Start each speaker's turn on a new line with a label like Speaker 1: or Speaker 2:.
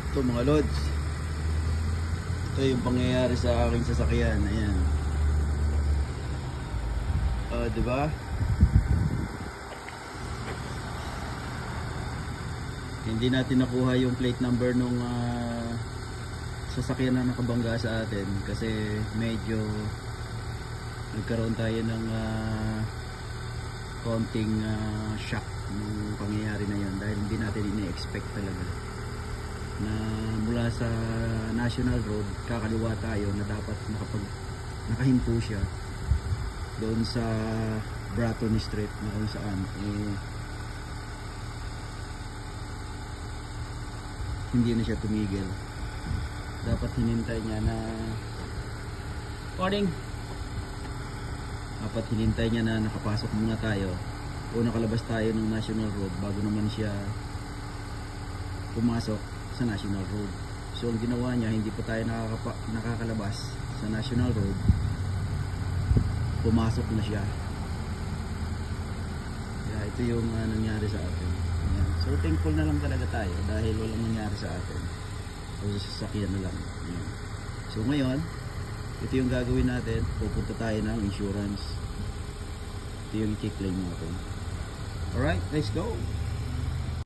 Speaker 1: Ito mga lods, ito yung pangyayari sa aking sasakyan. Ayan, diba? Hindi natin nakuha yung plate number nung sasakyan na nakabangga sa atin kasi medyo nagkaroon tayo ng konting shock nung pangyayari na yon, dahil hindi natin ini-expect talaga na mula sa National Road kakaliwa tayo na dapat nakahinto siya doon sa Bratton Street na kung saan hindi na siya tumigil. Dapat hinintay niya na nakapasok muna tayo o nakalabas tayo ng National Road bago naman siya pumasok sa National Road. So ang ginawa niya, hindi pa tayo nakakalabas sa National Road, pumasok na siya. Kaya ito yung nangyari sa atin. Ayan. So thankful na lang talaga tayo dahil walang nangyari sa atin o sa sasakyan na lang. Ayan. So ngayon, ito yung gagawin natin, pupunta tayo ng insurance. Ito yung i-claim natin. Alright, let's go!